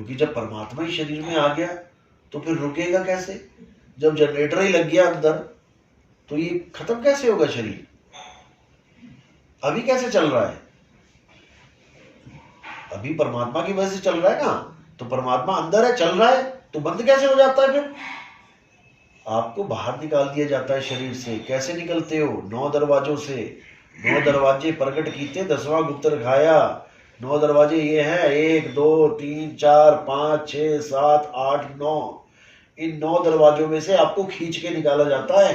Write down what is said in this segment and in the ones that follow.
क्योंकि जब परमात्मा ही शरीर में आ गया तो फिर रुकेगा कैसे? जब जनरेटर ही लग गया अंदर तो ये खत्म कैसे होगा शरीर? अभी कैसे चल रहा है? अभी परमात्मा की वजह से चल रहा है ना, तो परमात्मा अंदर है, चल रहा है, तो बंद कैसे हो जाता है फिर? आपको बाहर निकाल दिया जाता है शरीर से। कैसे निकलते हो? 9 दरवाजों से। 9 दरवाजे प्रकट कीते 10वां गुप्त रखाया। 9 दरवाजे ये हैं, 1 2 3 4 5 6 7 8 9। इन 9 दरवाजों में से आपको खींच के निकाला जाता है।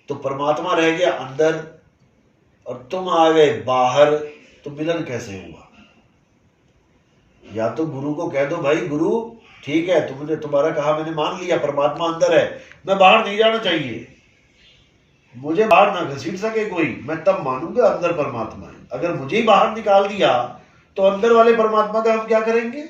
तो परमात्मा रह गया अंदर और तुम आ गए बाहर, तो मिलन कैसे हुआ? या तो गुरु को कह दो, भाई गुरु ठीक है, तुमने तुम्हारा कहा मैंने मान लिया, परमात्मा अंदर है, मैं बाहर नहीं जाना चाहिए, मुझे बाहर ना घसीट सके कोई, मैं तब मानूंगा अंदर परमात्मा है। अगर मुझे ही बाहर निकाल दिया तो अंदर वाले परमात्मा का हम क्या करेंगे?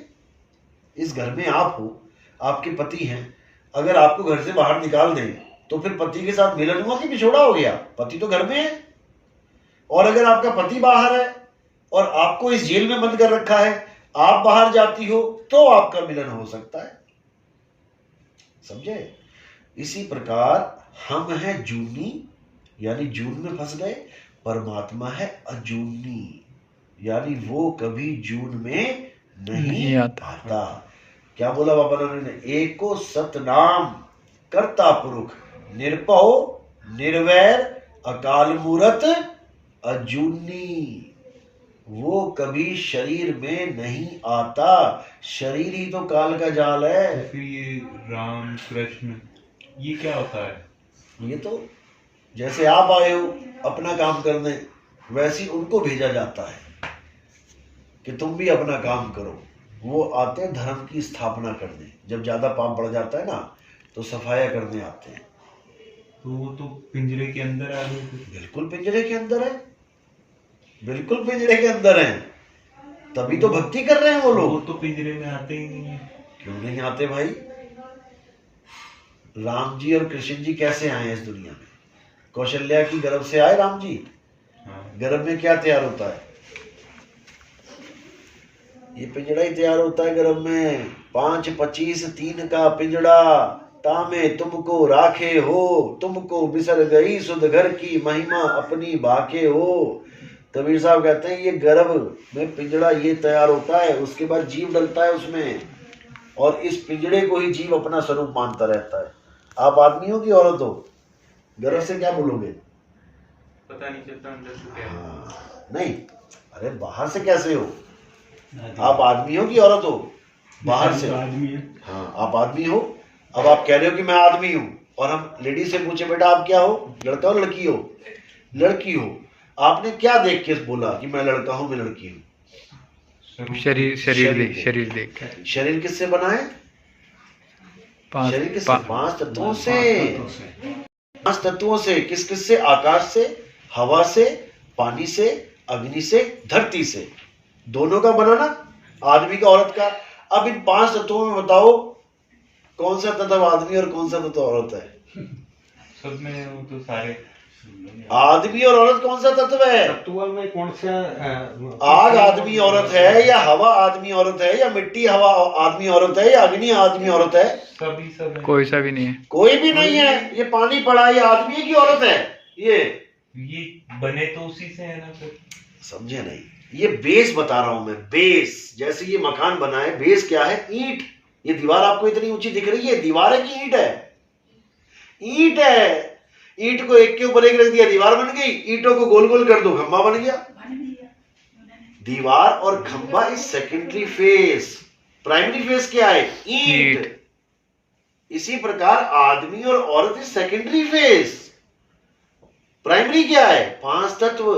इस घर में आप हो, आपके पति हैं, अगर आपको घर से बाहर निकाल दें तो फिर पति के साथ मिलन हुआ कि बिछोड़ा हो गया? पति तो घर में है। और अगर आपका पति बाहर है और आपको इस जेल में बंद कर रखा है, आप बाहर जाती हो तो आपका मिलन हो सकता है। समझे? इसी प्रकार हम हैं जूनी, यानी जून में फंस गए। परमात्मा है अजूनी, यानी वो कभी जून में नहीं आता। क्या बोला बाबा नानक ने? एक को सतनाम करता पुरुष, निरपौ निर्वैर अकाल मूरत अजूनी। वो कभी शरीर में नहीं आता। शरीर ही तो काल का जाल है। तो फिर ये राम कृष्ण ये क्या होता है? ये तो जैसे आप आए हो अपना काम करने, वैसे उनको भेजा जाता है कि तुम भी अपना काम करो। वो आते हैं धर्म की स्थापना करने। जब ज्यादा पाप बढ़ जाता है ना तो सफाया करने आते हैं। तो वो तो पिंजरे के अंदर आ गए थे। बिल्कुल पिंजरे के अंदर है, बिल्कुल पिंजरे के अंदर हैं, तभी तो भक्ति कर रहे हैं वो लोग। वो तो पिंजरे में आते ही नहीं है। क्यों नहीं आते भाई? राम जी और कृष्ण जी कैसे आए इस दुनिया में? कौशल्या की गर्भ से आए राम जी। गर्भ में क्या तैयार होता है? ये पिंजड़ा ही तैयार होता है गर्भ में। 5 25 3 का पिंजड़ा, तामे तुमको राखे हो, तुमको बिसर गई सुध घर की महिमा अपनी बाके हो। कबीर साहब कहते हैं ये गर्भ में पिंजड़ा ये तैयार होता है, उसके बाद जीव डलता है उसमें, और इस पिंजड़े को ही जीव अपना स्वरूप मानता रहता है। आप आदमी हो कि औरत हो? गर्भ से क्या बोलोगे? पता नहीं चलता अंदर से क्या है। नहीं, अरे बाहर से कैसे हो? आप आदमी हो कि औरत हो? बाहर से आदमी है। हाँ, आप आदमी हो। अब आप कह रहे हो कि मैं आदमी हूं, और हम लेडी से पूछे बेटा आप क्या हो? लड़का हो लड़की हो? लड़की हो। आपने क्या देख के बोला कि मैं लड़का हूं, मैं लड़की हूं? शरीर देख। शरीर किससे बना है? शरीर किससे? 5 तत्वों से। 5 तत्वों से। किस किस से? आकाश से, हवा से, पानी से, अग्नि से, धरती से। दोनों का बना ना, आदमी का औरत का। अब इन 5 तत्वों में बताओ कौन सा तत्व आदमी और कौन सा तत्व औरत है? सब में वो तो सारे। आदमी और औरत कौन सा तत्व है? तत्व में कौन सा? आग आदमी औरत है, या हवा आदमी औरत है, या मिट्टी हवा आदमी औरत है, या अग्नि आदमी औरत है? सभी सब है। कोई सा भी नहीं है। कोई भी नहीं है। ये पानी पड़ा, ये आदमी है कि औरत है? ये बने तो उसी से है ना फिर। समझे नहीं? ये बेस बता रहा हूं मैं, बेस। जैसे ये मकान बना है, बेस क्या है? ईंट। ये दीवार आपको इतनी ऊंची दिख रही है, दीवार है कि ईंट है? ईंट है। ईंट को एक के ऊपर एक रख दिया, दीवार बन गई। ईंटों को गोल गोल कर दो, खंबा बन गया। दीवार और खंबा is secondary face. Primary face क्या है? ईंट। इसी प्रकार आदमी और औरत इज सेकेंडरी फेस। प्राइमरी क्या है? 5 तत्व।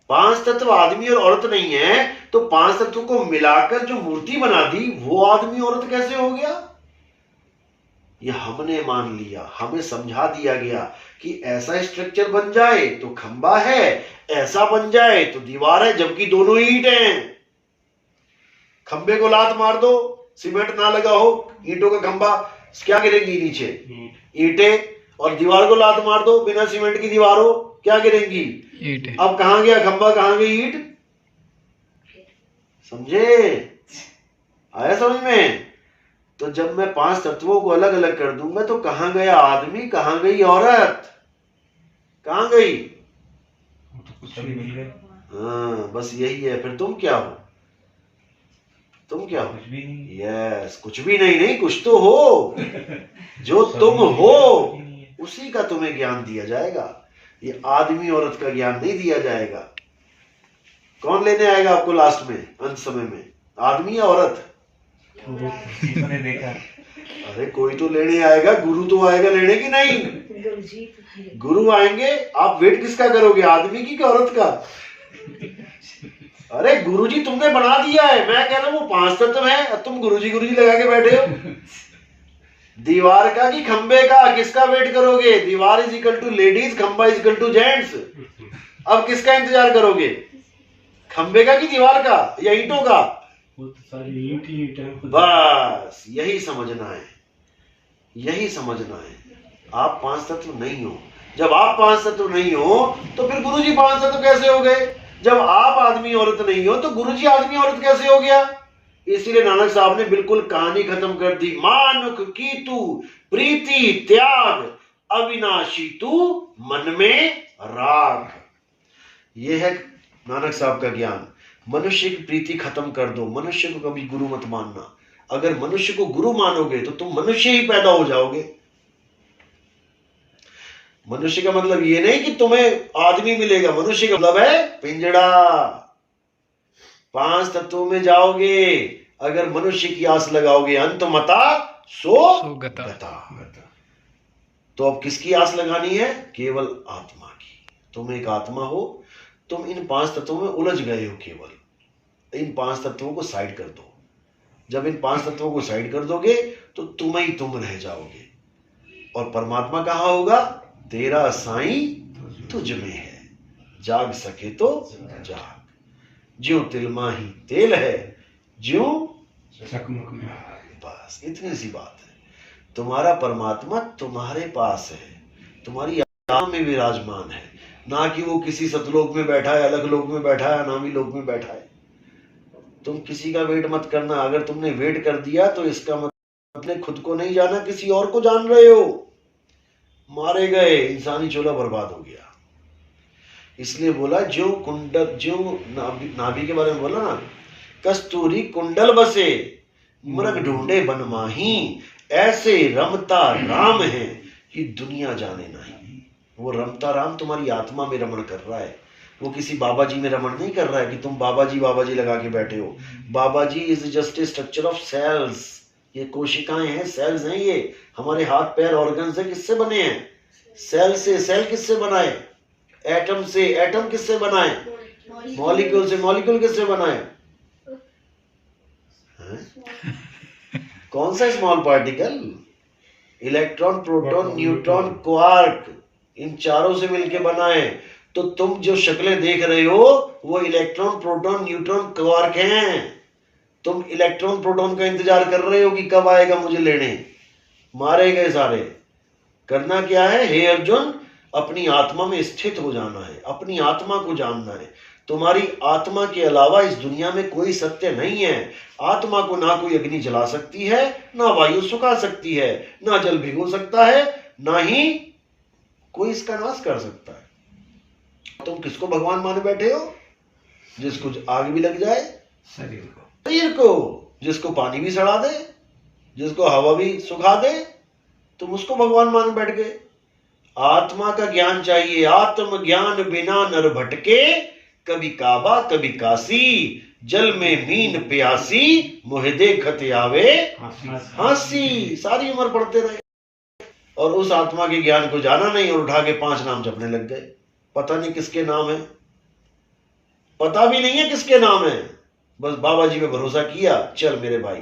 5 तत्व आदमी और औरत नहीं है, तो 5 तत्व को मिलाकर जो मूर्ति बना दी वो आदमी औरत कैसे हो गया? ये हमने मान लिया, हमें समझा दिया गया कि ऐसा स्ट्रक्चर बन जाए तो खंबा है, ऐसा बन जाए तो दीवार है, जबकि दोनों ईंट हैं। खंबे को लात मार दो, सीमेंट ना लगा हो, ईंटों का खंबा, क्या गिरेंगी नीचे? ईंटें। और दीवार को लात मार दो, बिना सीमेंट की दीवार हो, क्या गिरेंगी? ईंट। अब कहां गया खंबा, कहां गई ईंट? समझे? आया समझ में? तो जब मैं 5 तत्वों को अलग अलग कर दूंगा तो कहां गया आदमी, कहां गई औरत, कहां गई? वो तो कुछ भी नहीं है, हाँ, बस यही है। फिर तुम क्या हो? तुम क्या हो? कुछ भी नहीं। यस, कुछ भी नहीं, नहीं कुछ तो हो। जो तुम हो उसी का तुम्हें ज्ञान दिया जाएगा। ये आदमी औरत का ज्ञान नहीं दिया जाएगा। कौन लेने आएगा आपको लास्ट में, अंत समय में? आदमी या औरत? मैंने देखा। अरे कोई तो लेने आएगा, गुरु तो आएगा लेने की नहीं? गुरु आएंगे। आप वेट किसका करोगे, आदमी की औरत का? अरे गुरुजी तुमने बना दिया है, मैं कह रहा हूं वो 5 तत्व है, तुम गुरुजी लगा के बैठे हो। दीवार का कि खंबे का, किसका वेट करोगे? दीवार इज इक्वल टू लेडीज, खंबा इज इक्वल टू जेंट्स। अब किसका इंतजार करोगे, खंबे का कि दीवार का या ईंटों का? वो तो सारी ईंट ही ईंट है। बस यही समझना है, यही समझना है। आप 5 तत्व नहीं हो। जब आप 5 तत्व नहीं हो तो फिर गुरुजी 5 तत्व कैसे हो गए? जब आप आदमी औरत नहीं हो तो गुरुजी आदमी औरत कैसे हो गया? इसीलिए नानक साहब ने बिल्कुल कहानी खत्म कर दी। मानुख की तू प्रीति त्याग, अविनाशी तू मन में राग। यह है नानक साहब का ज्ञान। मनुष्य की प्रीति खत्म कर दो, मनुष्य को कभी गुरु मत मानना। अगर मनुष्य को गुरु मानोगे तो तुम मनुष्य ही पैदा हो जाओगे। मनुष्य का मतलब ये नहीं कि तुम्हें आदमी मिलेगा, मनुष्य का मतलब है पिंजड़ा। 5 तत्वों में जाओगे। अगर मनुष्य की आस लगाओगे अंत मता सो गता। तो अब किसकी आस लगानी है? केवल आत्मा की। तुम एक आत्मा हो, तुम इन 5 तत्वों में उलझ गए हो। केवल इन 5 तत्वों को साइड कर दो। जब इन 5 तत्वों को साइड कर दोगे तो तुम ही तुम रह जाओगे। और परमात्मा कहाँ होगा? तेरा साईं तुझ में है, जाग सके तो जाग। ज्यों तिलमा ही तेल है, ज्यों चकमक में। बस इतनी सी बात है। तुम्हारा परमात्मा तुम्हारे पास है, तुम्हारी आत्मा में विराजमान है। ना कि वो किसी सतलोक में बैठा है, अलग लोक में बैठा है, नामी लोक में बैठा है। तुम किसी का वेट मत करना। अगर तुमने वेट कर दिया तो इसका मतलब अपने खुद को नहीं जाना, किसी और को जान रहे हो। मारे गए, इंसानी चोला बर्बाद हो गया। इसलिए बोला जो कुंडल, जो नाभि के बारे में बोला ना, कस्तूरी कुंडल बसे मृग ढूंढे बन माही, ऐसे रमता राम है कि दुनिया जाने नहीं। वो रमता राम तुम्हारी आत्मा में रमण कर रहा है। वो किसी बाबा जी में रमण नहीं कर रहा है कि तुम बाबा जी लगा के बैठे हो। Baba ji is just a structure of cells. ये कोशिकाएं हैं, सेल्स हैं। ये हमारे हाथ पैर ऑर्गन से किससे बने हैं? सेल से। सेल किससे बनाए? एटम से। एटम किससे बनाए? मॉलिक्यूल से। मॉलिक्यूल किससे बनाए? कौन सा small particle? Electron, proton, neutron, quark, इन चारों से मिलके बनाए। तो तुम जो शक्लें देख रहे हो वो इलेक्ट्रॉन, प्रोटॉन, न्यूट्रॉन, क्वार्क हैं। तुम इलेक्ट्रॉन प्रोटॉन का इंतजार कर रहे हो कि कब आएगा मुझे लेने। मारे गए सारे। करना क्या है? हे अर्जुन, अपनी आत्मा में स्थित हो जाना है, अपनी आत्मा को जानना है। तुम्हारी आत्मा के अलावा इस दुनिया में कोई सत्य नहीं है। आत्मा को ना कोई अग्नि जला सकती है, ना वायु सुखा सकती है, ना जल भिगो सकता है, ना ही कोई इसका नाश कर सकता है। तुम किसको भगवान माने बैठे हो? जिसको आग भी लग जाए, शरीर को, जिसको पानी भी सड़ा दे, जिसको हवा भी सुखा दे, तुम उसको भगवान मान बैठ गए। आत्मा का ज्ञान चाहिए। आत्म ज्ञान बिना नर भटके, कभी काबा कभी काशी, जल में मीन प्यासी, मोहे देखत आवे हंसी। सारी उम्र पढ़ते रहे और उस आत्मा के ज्ञान को जाना नहीं, और उठा के 5 नाम जपने लग गए। पता नहीं किसके नाम है, पता भी नहीं है किसके नाम है। बस बाबा जी पे भरोसा किया, चल मेरे भाई,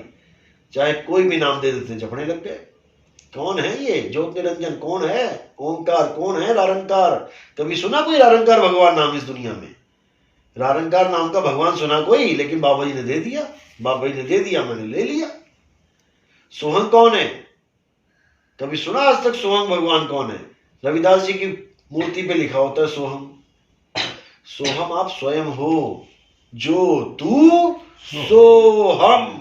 चाहे कोई भी नाम दे देते, जपने लग गए। कौन है ये ज्योत निरंजन? कौन है ओंकार? कौन है रारंकार? कभी सुना कोई रारंकार भगवान नाम इस दुनिया में? रारंकार नाम का भगवान सुना कोई? लेकिन बाबा जी ने दे दिया, बाबा जी ने दे दिया, मैंने ले लिया। सोहंग कौन है? कभी सुना आज तक सोहंग भगवान कौन है? रविदास जी की मूर्ति पे लिखा होता है सोहम। सोहम आप स्वयं हो, जो तू सोहम।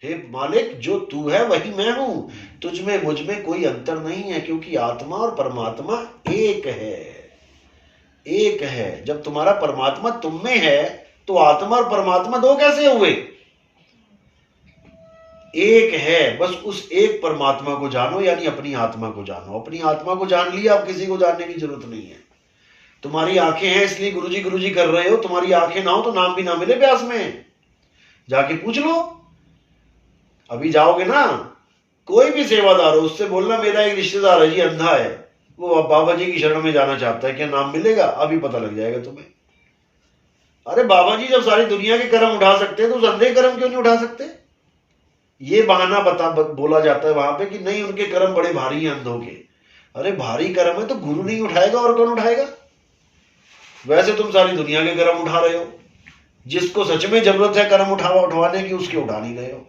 हे मालिक, जो तू है वही मैं हूं, तुझ में मुझ में कोई अंतर नहीं है, क्योंकि आत्मा और परमात्मा एक है, एक है। जब तुम्हारा परमात्मा तुम में है तो आत्मा और परमात्मा दो कैसे हुए? एक है। बस उस एक परमात्मा को जानो, यानी अपनी आत्मा को जानो। अपनी आत्मा को जान लिया, अब किसी को जानने की जरूरत नहीं है। तुम्हारी आंखें हैं इसलिए गुरुजी कर रहे हो, तुम्हारी आंखें ना हो तो नाम भी ना मिले ब्यास में, जाके पूछ लो। अभी जाओगे ना, कोई भी सेवादार हो, उससे बोलना मेरा एक रिश्तेदार है जी, अंधा है, वो बाबा जी की शरण में जाना चाहता है, क्या नाम मिलेगा? अभी पता लग जाएगा तुम्हें। अरे बाबा जी जब सारी दुनिया के कर्म उठा सकते हैं तो उस अंधे कर्म क्यों नहीं उठा सकते? ये बहाना बोला जाता है वहां पे कि नहीं उनके कर्म बड़े भारी हैं अंधों के। अरे भारी कर्म है तो गुरु नहीं उठाएगा और कौन उठाएगा? वैसे तुम सारी दुनिया के कर्म उठा रहे हो, जिसको सच में जरूरत है कर्म उठवाने की, उसके उठा नहीं रहे हो।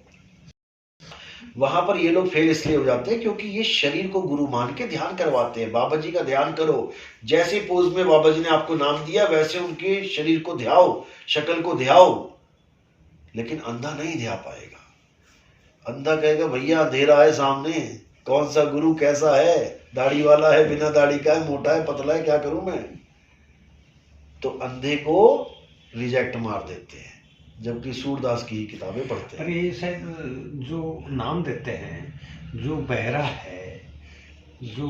वहां पर ये लोग फेल इसलिए हो जाते हैं क्योंकि ये शरीर को गुरु मान के ध्यान करवाते हैं। बाबा जी का ध्यान करो, जैसे पोज में बाबा जी ने आपको नाम दिया वैसे उनके शरीर को ध्याओ, शक्ल को ध्याओ। लेकिन अंधा नहीं ध्या पाएगा। अंधा कहेगा भैया अंधेरा है सामने, कौन सा गुरु कैसा है, दाढ़ी वाला है, बिना दाढ़ी का है, मोटा है, पतला है, क्या करूं मैं? तो अंधे को रिजेक्ट मार देते हैं, जबकि सूरदास की ही किताबें पढ़ते हैं। अरे ये शायद जो नाम देते हैं, जो बहरा है, जो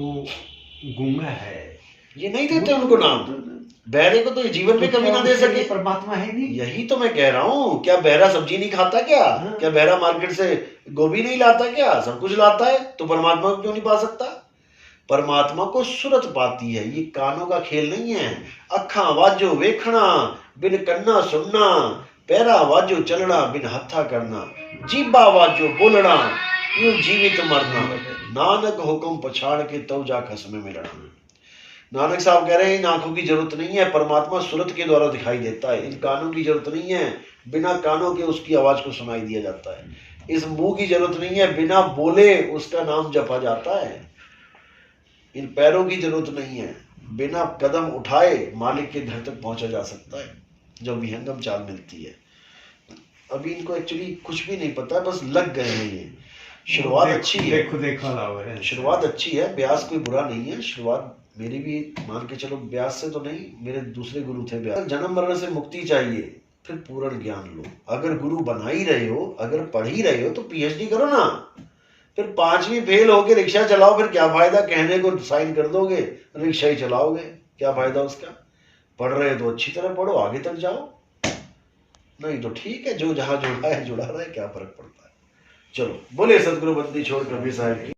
गूंगा है, ये नहीं देते उनको नाम। बहरे को तो ये जीवन में कभी ना दे सके। परमात्मा है नहीं। यही तो मैं कह रहा हूं, क्या बहरा सब्जी नहीं खाता क्या? क्या बहरा मार्केट से गोभी नहीं लाता क्या? सब कुछ लाता है, तो परमात्मा को क्यों नहीं पा सकता? परमात्मा को सूरत पाती है, ये कानों का खेल नहीं है। अखा वाजो वेखना, बिन कन्ना सुनना, पैरा वाजो चलना, बिन हथा करना, जीबा वाजो बोलना, यूं जीवित मरना, नानक हुक्म पछाड़ के तो जा खसमे मिलना। नानक साहब कह रहे हैं इन आंखों की जरूरत नहीं है, परमात्मा सूरत के द्वारा दिखाई देता है। इन कानों की जरूरत नहीं है, बिना कानों के उसकी आवाज को सुनाई दिया जाता है। इस मुंह की जरूरत नहीं है, बिना बोले उसका नाम जपा जाता है। इन पैरों की जरूरत नहीं है, बिना कदम उठाए मालिक के घर तक पहुंचा जा सकता है, जब विहंगम चाल मिलती है। अभी इनको एक्चुअली कुछ भी नहीं पता, बस लग गए हैं ये। शुरुआत अच्छी है, देखो शुरुआत अच्छी है, ब्यास कोई बुरा नहीं है। शुरुआत मेरी भी मान के चलो, ब्यास से तो नहीं, मेरे दूसरे गुरु थे ब्यास। जन्म मरण से मुक्ति चाहिए, फिर पूर्ण ज्ञान लो। अगर गुरु बना ही रहे हो, अगर पढ़ ही रहे हो तो पीएचडी करो ना। फिर 5वीं फेल होके रिक्शा चलाओ, फिर क्या फायदा? कहने को साइन कर दोगे, रिक्शा ही चलाओगे, क्या फायदा उसका? पढ़ रहे हो तो अच्छी तरह पढ़ो, आगे तक जाओ। नहीं तो ठीक है, जो जहां जुड़ा है जुड़ा रहा है, क्या फर्क पड़ता है। चलो बोले सदगुरु बंदी छोड़ कबीर साहब की।